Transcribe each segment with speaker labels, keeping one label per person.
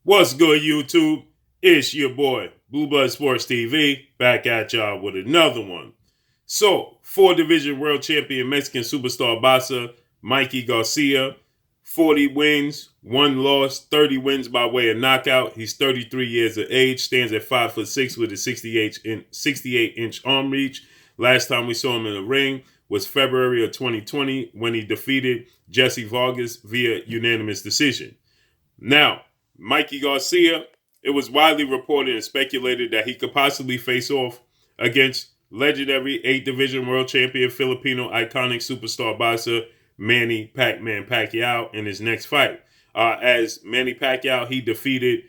Speaker 1: What's good, YouTube? It's your boy, Blue Blood Sports TV, back at y'all with another one. So, four-division world champion Mexican superstar boxer Mikey Garcia, 40 wins, 1 loss, 30 wins by way of knockout. He's 33 years of age, stands at 5'6" with a 68-inch arm reach. Last time we saw him in the ring was February of 2020 when he defeated Jesse Vargas via unanimous decision. Now, Mikey Garcia, it was widely reported and speculated that he could possibly face off against legendary 8th-division world champion Filipino iconic superstar boxer Manny Pacquiao in his next fight. As Manny Pacquiao, he defeated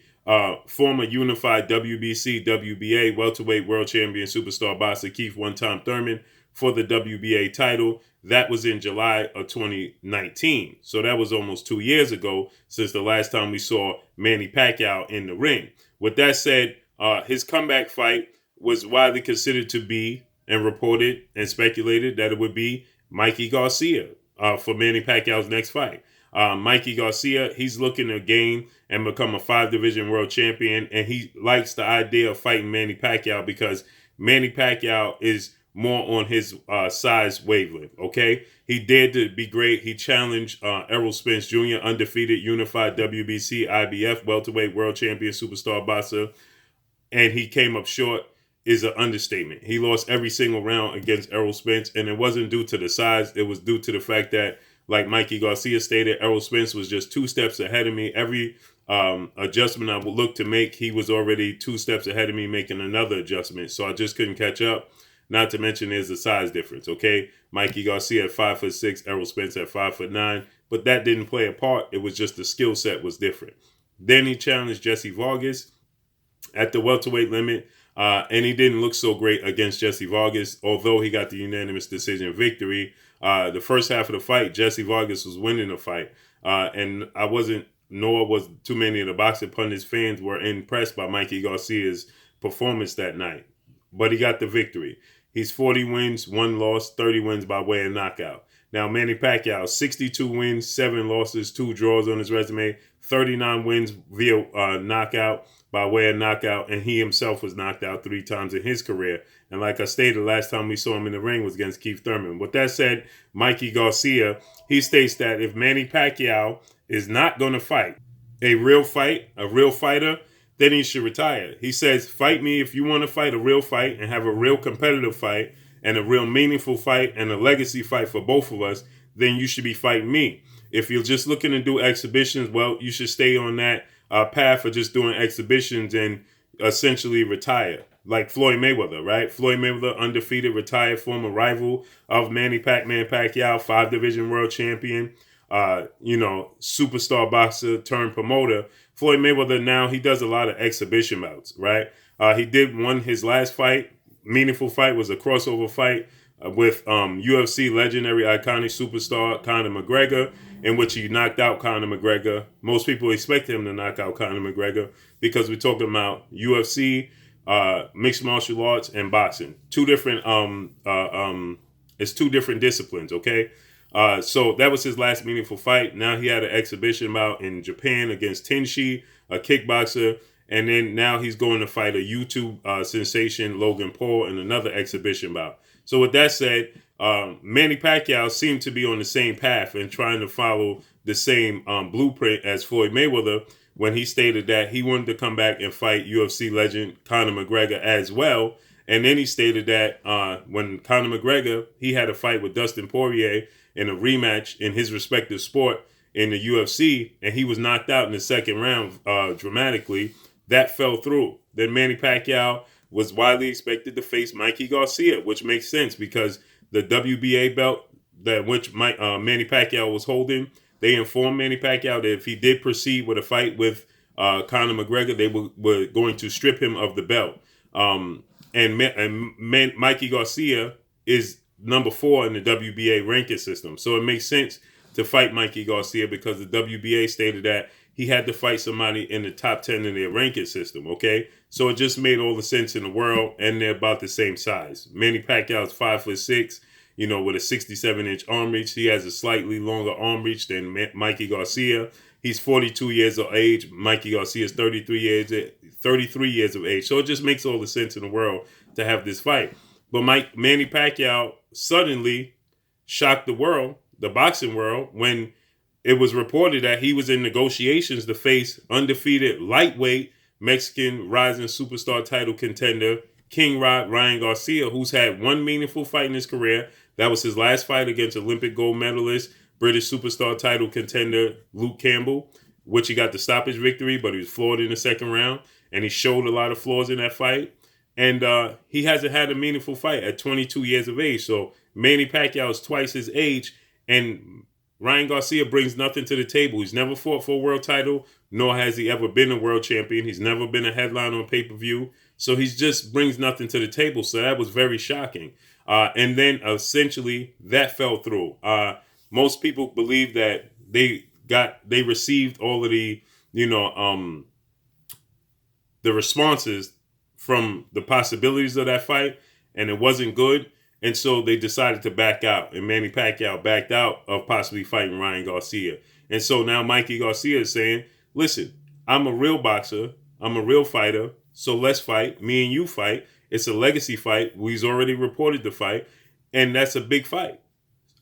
Speaker 1: former unified WBC, WBA welterweight world champion superstar boxer Keith one-time Thurman for the WBA title. That was in July of 2019. So that was almost 2 years ago since the last time we saw Manny Pacquiao in the ring. With that said, his comeback fight was widely considered to be and reported and speculated that it would be Mikey Garcia for Manny Pacquiao's next fight. Mikey Garcia, he's looking to gain and become a 5-division world champion, and he likes the idea of fighting Manny Pacquiao because Manny Pacquiao is more on his size wavelength, okay? He dared to be great. He challenged Errol Spence Jr., undefeated unified WBC IBF welterweight world champion superstar boxer, and he came up short is an understatement. He lost every single round against Errol Spence, and it wasn't due to the size. It was due to the fact that, like Mikey Garcia stated, Errol Spence was just 2 steps ahead of me. Every adjustment I would look to make, he was already 2 steps ahead of me making another adjustment, so I just couldn't catch up. Not to mention there's a size difference, okay? Mikey Garcia at 5'6", Errol Spence at 5'9", but that didn't play a part. It was just the skill set was different. Then he challenged Jesse Vargas at the welterweight limit, and he didn't look so great against Jesse Vargas, although he got the unanimous decision victory. The first half of the fight, Jesse Vargas was winning the fight, and nor was too many of the boxing pundits fans were impressed by Mikey Garcia's performance that night, but he got the victory. He's 40 wins, 1 loss, 30 wins by way of knockout. Now, Manny Pacquiao, 62 wins, 7 losses, 2 draws on his resume, 39 wins via knockout, by way of knockout, and he himself was knocked out 3 times in his career. And like I stated, last time we saw him in the ring was against Keith Thurman. With that said, Mikey Garcia, he states that if Manny Pacquiao is not going to fight, a real fighter, then he should retire. He says, fight me if you want to fight a real fight and have a real competitive fight and a real meaningful fight and a legacy fight for both of us, then you should be fighting me. If you're just looking to do exhibitions, well, you should stay on that path of just doing exhibitions and essentially retire. Like Floyd Mayweather, right? Floyd Mayweather, undefeated, retired, former rival of Manny Pacquiao, 5-division world champion, superstar boxer turned promoter. Floyd Mayweather now, he does a lot of exhibition bouts, right? He did his last fight, meaningful fight, was a crossover fight with UFC legendary iconic superstar Conor McGregor, in which he knocked out Conor McGregor. Most people expect him to knock out Conor McGregor because we're talking about UFC, mixed martial arts, and boxing. It's 2 different disciplines, okay? So that was his last meaningful fight. Now he had an exhibition bout in Japan against Tenshi, a kickboxer. And then now he's going to fight a YouTube sensation, Logan Paul, in another exhibition bout. So with that said, Manny Pacquiao seemed to be on the same path and trying to follow the same blueprint as Floyd Mayweather when he stated that he wanted to come back and fight UFC legend Conor McGregor as well. And then he stated that when Conor McGregor, he had a fight with Dustin Poirier in a rematch in his respective sport in the UFC, and he was knocked out in the second round dramatically. That fell through. Then Manny Pacquiao was widely expected to face Mikey Garcia, which makes sense because the WBA belt which Manny Pacquiao was holding, they informed Manny Pacquiao that if he did proceed with a fight with Conor McGregor, they were going to strip him of the belt. Mikey Garcia is number 4 in the WBA ranking system. So it makes sense to fight Mikey Garcia because the WBA stated that he had to fight somebody in the top 10 in their ranking system, okay? So it just made all the sense in the world, and they're about the same size. Manny Pacquiao is 5'6", with a 67-inch arm reach. He has a slightly longer arm reach than Mikey Garcia. He's 42 years of age. Mikey Garcia is 33 years of age. So it just makes all the sense in the world to have this fight. But Manny Pacquiao suddenly shocked the world, the boxing world, when it was reported that he was in negotiations to face undefeated lightweight Mexican rising superstar title contender King Ryan Garcia, who's had one meaningful fight in his career. That was his last fight against Olympic gold medalist, British superstar title contender Luke Campbell, which he got the stoppage victory, but he was floored in the second round, and he showed a lot of flaws in that fight. And he hasn't had a meaningful fight at 22 years of age. So Manny Pacquiao is twice his age, and Ryan Garcia brings nothing to the table. He's never fought for a world title, nor has he ever been a world champion. He's never been a headline on pay-per-view. So he just brings nothing to the table. So that was very shocking. And then essentially that fell through. Most people believe that they received all of the, the responses from the possibilities of that fight, and it wasn't good. And so they decided to back out, and Manny Pacquiao backed out of possibly fighting Ryan Garcia. And so now Mikey Garcia is saying, listen, I'm a real boxer. I'm a real fighter. So let's fight. Me and you fight. It's a legacy fight. He's already reported the fight, and that's a big fight.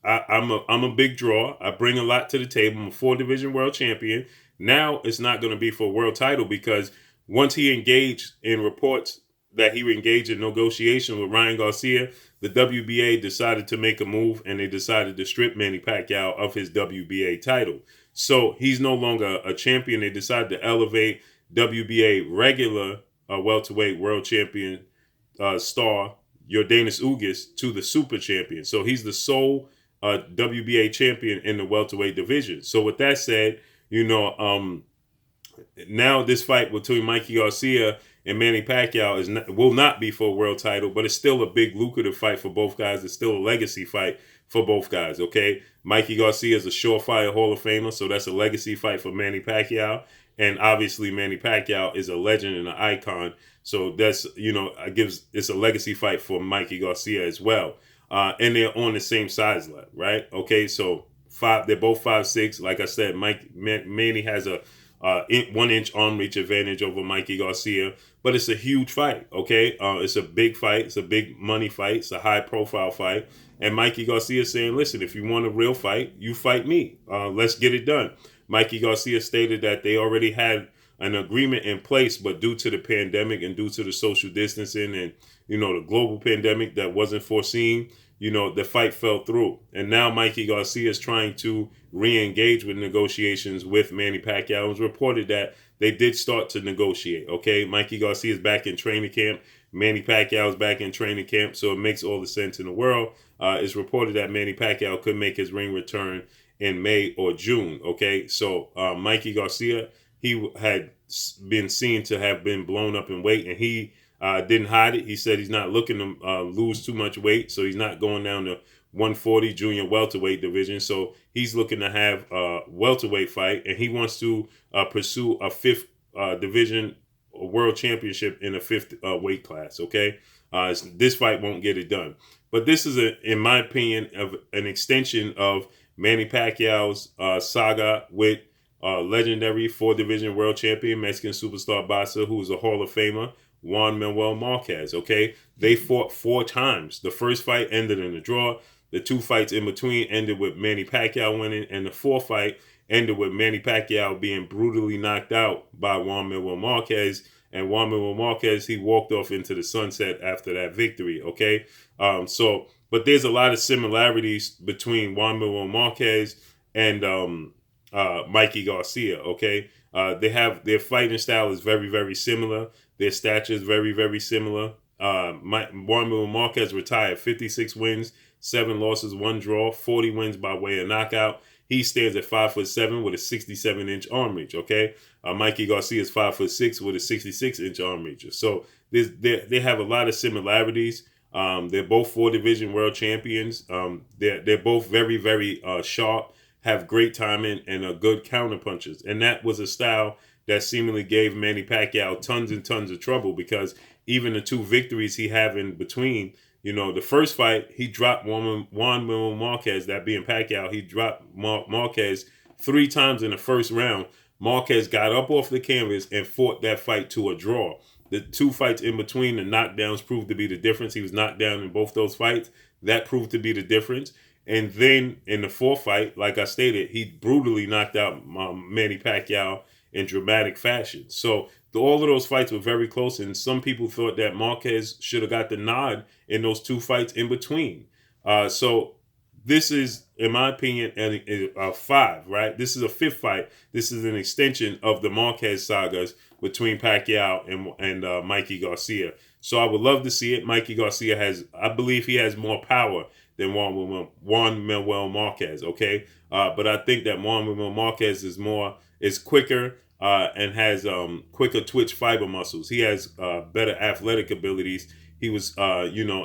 Speaker 1: I'm a big draw. I bring a lot to the table. I'm a 4-division world champion. Now it's not going to be for a world title, because once he engaged in reports that he would engage in negotiation with Ryan Garcia, the WBA decided to make a move, and they decided to strip Manny Pacquiao of his WBA title. So he's no longer a champion. They decided to elevate WBA regular welterweight world champion star Yordenis Ugas to the super champion. So he's the sole WBA champion in the welterweight division. So with that said, now this fight between Mikey Garcia and Manny Pacquiao will not be for a world title, but it's still a big lucrative fight for both guys. It's still a legacy fight for both guys, okay? Mikey Garcia is a surefire Hall of Famer, so that's a legacy fight for Manny Pacquiao. And obviously Manny Pacquiao is a legend and an icon, so that's, it's a legacy fight for Mikey Garcia as well. And they're on the same size level, right? Okay, so they're both 5'6". Like I said, Manny has a 1-inch arm reach advantage over Mikey Garcia, but it's a huge fight, okay? It's a big fight. It's a big money fight. It's a high-profile fight. And Mikey Garcia is saying, listen, if you want a real fight, you fight me. Let's get it done. Mikey Garcia stated that they already had an agreement in place, but due to the pandemic and due to the social distancing and, the global pandemic that wasn't foreseen, the fight fell through. And now Mikey Garcia is trying to re-engage with negotiations with Manny Pacquiao. It was reported that they did start to negotiate, okay? Mikey Garcia is back in training camp. Manny Pacquiao is back in training camp, so it makes all the sense in the world. It's reported that Manny Pacquiao could make his ring return in May or June, okay? So Mikey Garcia, he had been seen to have been blown up in weight, and he didn't hide it. He said he's not looking to lose too much weight, so he's not going down to 140 junior welterweight division. So he's looking to have a welterweight fight, and he wants to pursue a 5th division world championship in a 5th weight class, okay? This fight won't get it done. But this is, in my opinion, an extension of Manny Pacquiao's saga with legendary 4-division world champion, Mexican superstar boxer, who is a Hall of Famer, Juan Manuel Marquez, okay? They fought 4 times. The first fight ended in a draw. The 2 fights in between ended with Manny Pacquiao winning, and the 4th fight ended with Manny Pacquiao being brutally knocked out by Juan Manuel Marquez. And Juan Manuel Marquez, he walked off into the sunset after that victory, okay? But there's a lot of similarities between Juan Manuel Marquez and Mikey Garcia, okay? Their fighting style is very, very similar. Their stature is very, very similar. Juan Manuel Marquez retired 56 wins, 7 losses, 1 draw, 40 wins by way of knockout. He stands at 5'7" with a 67-inch arm reach, okay? Mikey Garcia is 5'6" with a 66-inch arm reach. So they have a lot of similarities. They're both 4-division world champions. They're both very, very sharp, have great timing, and are good counterpunchers. And that was a style that seemingly gave Manny Pacquiao tons and tons of trouble, because even the 2 victories he had in between, the first fight, he dropped Juan Manuel Marquez, that being Pacquiao, he dropped Marquez 3 times in the first round, Marquez got up off the canvas and fought that fight to a draw. The 2 fights in between, the knockdowns proved to be the difference. He was knocked down in both those fights. That proved to be the difference. And then in the 4th fight, like I stated, he brutally knocked out Manny Pacquiao in dramatic fashion. So all of those fights were very close, and some people thought that Marquez should have got the nod in those 2 fights in between. So this is, in my opinion, a 5, right? This is a 5th fight. This is an extension of the Marquez sagas between Pacquiao and Mikey Garcia. So I would love to see it. Mikey Garcia I believe he has more power than Juan Manuel Marquez, okay? But I think that Juan Manuel Marquez is quicker and has quicker twitch fiber muscles. He has better athletic abilities. He was,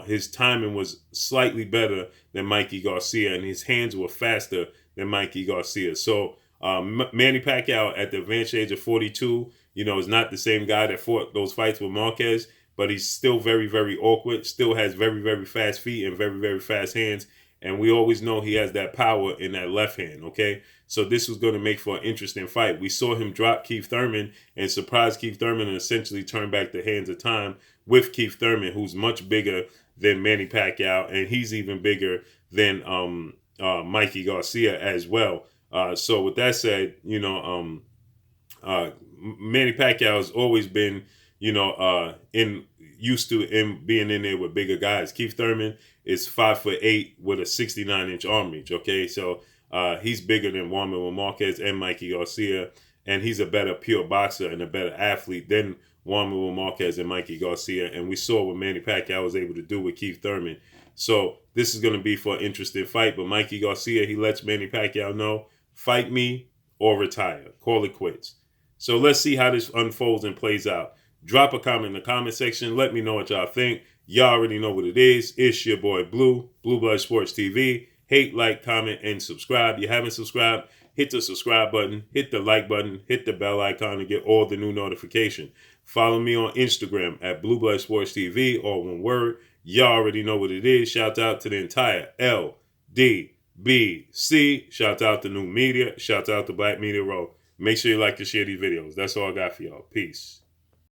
Speaker 1: his timing was slightly better than Mikey Garcia, and his hands were faster than Mikey Garcia. So Manny Pacquiao at the advanced age of 42, is not the same guy that fought those fights with Marquez, but he's still very, very awkward, still has very, very fast feet and very, very fast hands. And we always know he has that power in that left hand, okay? So this was going to make for an interesting fight. We saw him drop Keith Thurman and surprise Keith Thurman and essentially turn back the hands of time with Keith Thurman, who's much bigger than Manny Pacquiao, and he's even bigger than Mikey Garcia as well. So with that said, Manny Pacquiao has always been, used to being in there with bigger guys. Keith Thurman is 5'8" with a 69-inch arm reach. Okay, so he's bigger than Juan Manuel Marquez and Mikey Garcia, and he's a better pure boxer and a better athlete than Juan Manuel Marquez and Mikey Garcia. And we saw what Manny Pacquiao was able to do with Keith Thurman. So this is going to be for an interesting fight. But Mikey Garcia, he lets Manny Pacquiao know, fight me or retire. Call it quits. So let's see how this unfolds and plays out. Drop a comment in the comment section. Let me know what y'all think. Y'all already know what it is. It's your boy Blue Blood Sports TV. Hate, like, comment, and subscribe. If you haven't subscribed, hit the subscribe button, hit the like button, hit the bell icon to get all the new notification. Follow me on Instagram at Blue Blood Sports TV, all one word. Y'all already know what it is. Shout out to the entire LDBC. Shout out to New Media. Shout out to Black Media Row. Make sure you like and share these videos. That's all I got for y'all. Peace.